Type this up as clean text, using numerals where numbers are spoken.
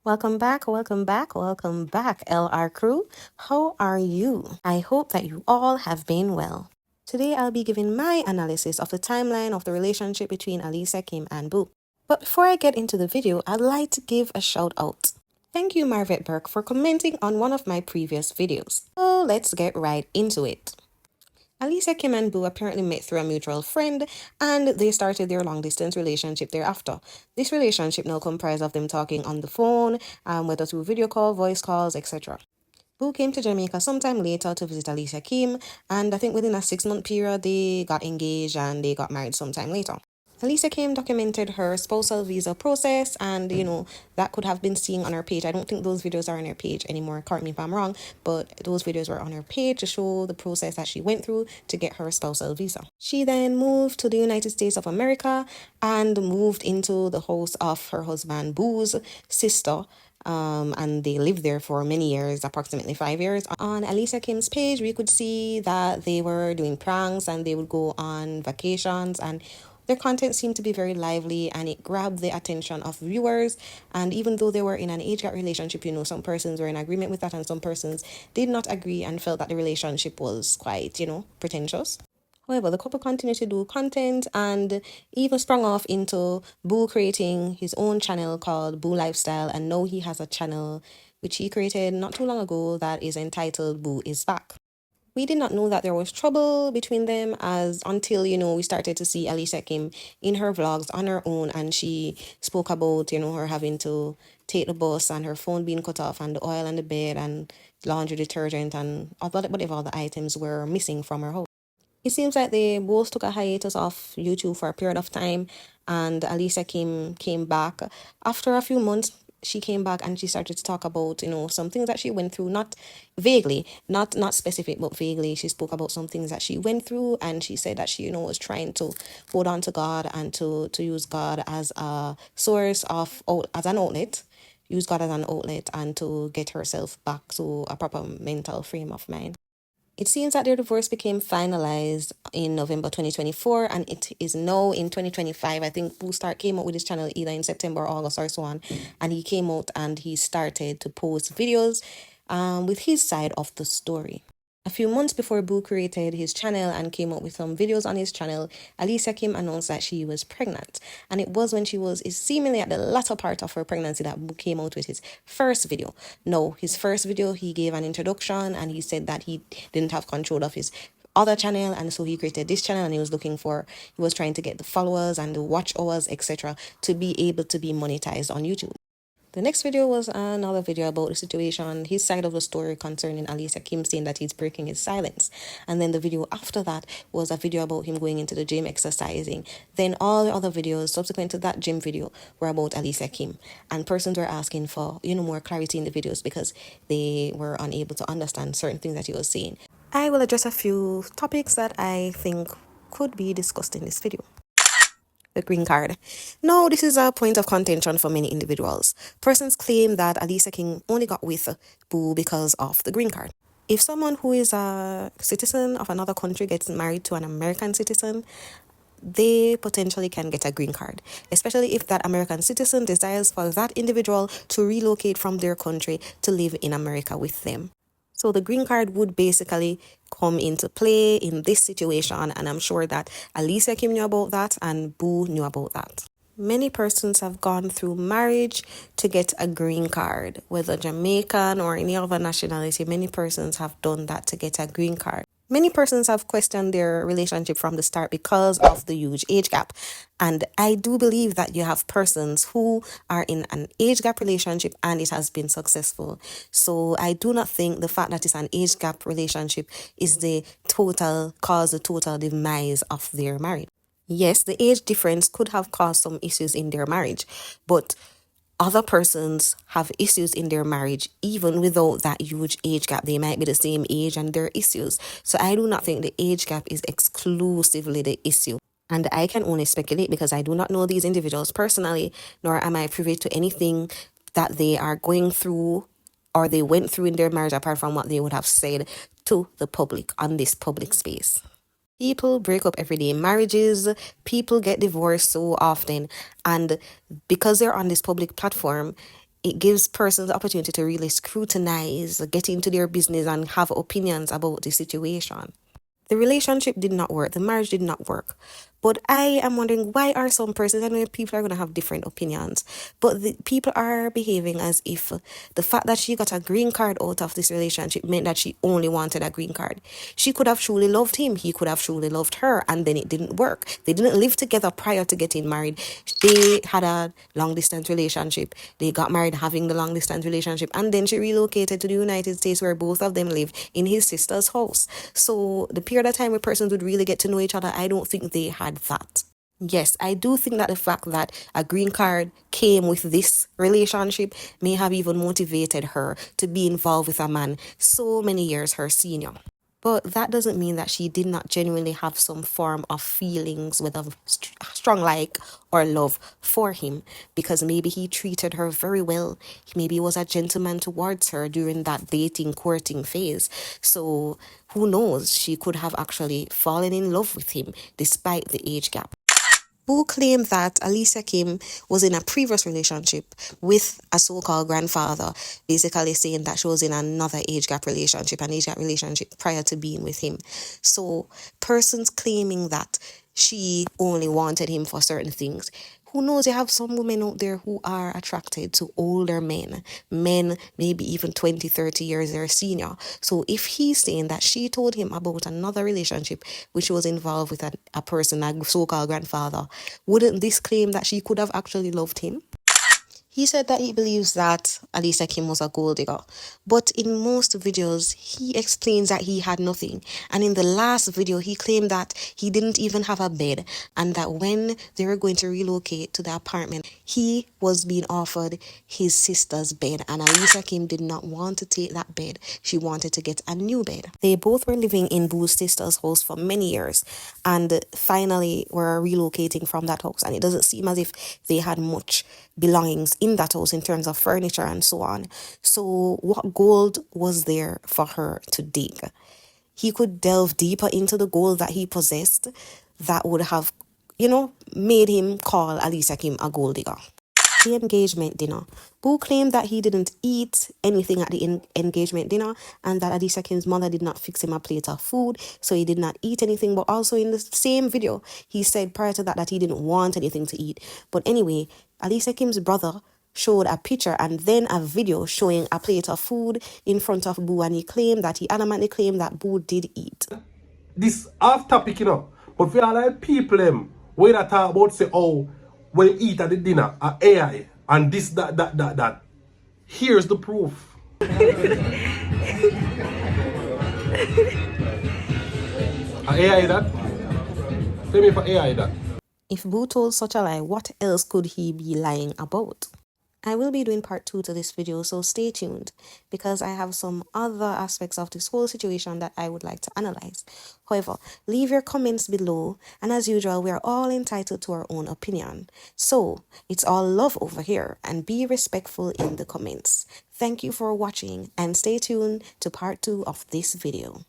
Welcome back, welcome back, welcome back, LR crew. How are you? I hope that you all have been well. Today I'll be giving my analysis of the timeline of the relationship between Alicia Kim and Boo. But before I get into the video, I'd like to give a shout out. Thank you, Marvet Burke, for commenting on one of my previous videos. So let's get right into it. Alicia Kim and Boo apparently met through a mutual friend and they started their long distance relationship thereafter. This relationship now comprised of them talking on the phone, whether through video call, voice calls, etc. Boo came to Jamaica sometime later to visit Alicia Kim, and I think within a 6-month period they got engaged and they got married sometime later. Alicia Kim documented her spousal visa process, and that could have been seen on her page. I don't think those videos are on her page anymore, correct me if I'm wrong, but those videos were on her page to show the process that she went through to get her spousal visa. She then moved to the United States of America and moved into the house of her husband Boo's sister, and they lived there for many years, approximately 5 years. On Alicia Kim's page, we could see that they were doing pranks and they would go on vacations, and their content seemed to be very lively and it grabbed the attention of viewers. And even though they were in an age gap relationship, some persons were in agreement with that and some persons did not agree and felt that the relationship was quite, pretentious. However, the couple continued to do content and even sprung off into Boo creating his own channel called Boo Lifestyle, and now he has a channel which he created not too long ago that is entitled Boo Is Back. We did not know that there was trouble between them until we started to see Alicia Kim in her vlogs on her own, and she spoke about her having to take the bus and her phone being cut off and the oil on the bed and laundry detergent and whatever other items were missing from her house. It seems like they both took a hiatus off YouTube for a period of time, and Alicia Kim came back after a few months. She came back and she started to talk about some things that she went through, not vaguely, not specific, but vaguely. She spoke about some things that she went through, and she said that she was trying to hold on to God and to use God as a source of as an outlet, use God as an outlet, and to get herself back to a proper mental frame of mind. It seems that their divorce became finalized in November 2024, and it is now in 2025. I think Boo came out with his channel either in September or August or so on, and he came out and he started to post videos with his side of the story. A few months before Boo created his channel and came out with some videos on his channel, Alicia Kim announced that she was pregnant. And it was when she was seemingly at the latter part of her pregnancy that Boo came out with his first video. No, his first video, he gave an introduction and he said that he didn't have control of his other channel, and so he created this channel and he was trying to get the followers and the watch hours, etc., to be able to be monetized on YouTube. The next video was another video about the situation, his side of the story concerning Alicia Kim saying that he's breaking his silence. And then the video after that was a video about him going into the gym exercising. Then all the other videos subsequent to that gym video were about Alicia Kim. And persons were asking for, more clarity in the videos because they were unable to understand certain things that he was saying. I will address a few topics that I think could be discussed in this video. The green card. Now, this is a point of contention for many individuals. Persons claim that Alicia Kim only got with Boo because of the green card. If someone who is a citizen of another country gets married to an American citizen, they potentially can get a green card, especially if that American citizen desires for that individual to relocate from their country to live in America with them. So the green card would basically come into play in this situation, and I'm sure that Alicia Kim knew about that and Boo knew about that. Many persons have gone through marriage to get a green card, whether Jamaican or any other nationality. Many persons have done that to get a green card. Many persons have questioned their relationship from the start because of the huge age gap. And I do believe that you have persons who are in an age gap relationship and it has been successful. So I do not think the fact that it's an age gap relationship is the total demise of their marriage. Yes, the age difference could have caused some issues in their marriage, but other persons have issues in their marriage even without that huge age gap. They might be the same age and their issues. So I do not think the age gap is exclusively the issue. And I can only speculate because I do not know these individuals personally, nor am I privy to anything that they are going through or they went through in their marriage apart from what they would have said to the public on this public space. People break up every day. Marriages, people get divorced so often. And because they're on this public platform, It gives persons the opportunity to really scrutinize, get into their business, and have opinions about the situation. The relationship did not work. The marriage did not work. But I am wondering, why are some persons, I know people are going to have different opinions, but the people are behaving as if the fact that she got a green card out of this relationship meant that she only wanted a green card. She could have truly loved him. He could have truly loved her, and then it didn't work. They didn't live together prior to getting married. They had a long distance relationship. They got married having the long distance relationship, and then she relocated to the United States where both of them live in his sister's house. So the period of time where persons would really get to know each other, I don't think they had that. Yes, I do think that the fact that a green card came with this relationship may have even motivated her to be involved with a man so many years her senior. But that doesn't mean that she did not genuinely have some form of feelings, whether strong like or love for him, because maybe he treated her very well. Maybe he was a gentleman towards her during that dating, courting phase. So who knows? She could have actually fallen in love with him despite the age gap. Boo claimed that Alicia Kim was in a previous relationship with a so-called grandfather, basically saying that she was in another age gap relationship prior to being with him. So persons claiming that she only wanted him for certain things. Who knows? You have some women out there who are attracted to older men maybe even 20, 30 years their senior. So if he's saying that she told him about another relationship which was involved with a person, a so-called grandfather, wouldn't this claim that she could have actually loved him? He said that he believes that Alicia Kim was a gold digger, but in most videos, he explains that he had nothing. And in the last video, he claimed that he didn't even have a bed, and that when they were going to relocate to the apartment, he was being offered his sister's bed, and Alicia Kim did not want to take that bed. She wanted to get a new bed. They both were living in Boo's sister's house for many years, and finally were relocating from that house, and it doesn't seem as if they had much belongings in that house in terms of furniture and so on. So what gold was there for her to dig? He could delve deeper into the gold that he possessed that would have, made him call Alicia Kim a gold digger. The engagement dinner. Boo claimed that he didn't eat anything at the engagement dinner, and that Alicia Kim's mother did not fix him a plate of food, so he did not eat anything. But also in the same video, he said prior to that he didn't want anything to eat. But anyway, Alicia Kim's brother showed a picture and then a video showing a plate of food in front of Boo, and he adamantly claimed that Boo did eat. This off topic, but for all like people when I talk about say, oh, when you eat at the dinner, AI, and this, that. Here's the proof. AI that? Tell me for AI that. If Boo told such a lie, what else could he be lying about? I will be doing part 2 to this video, so stay tuned, because I have some other aspects of this whole situation that I would like to analyze. However, leave your comments below, and as usual, we are all entitled to our own opinion. So, it's all love over here, and be respectful in the comments. Thank you for watching, and stay tuned to part 2 of this video.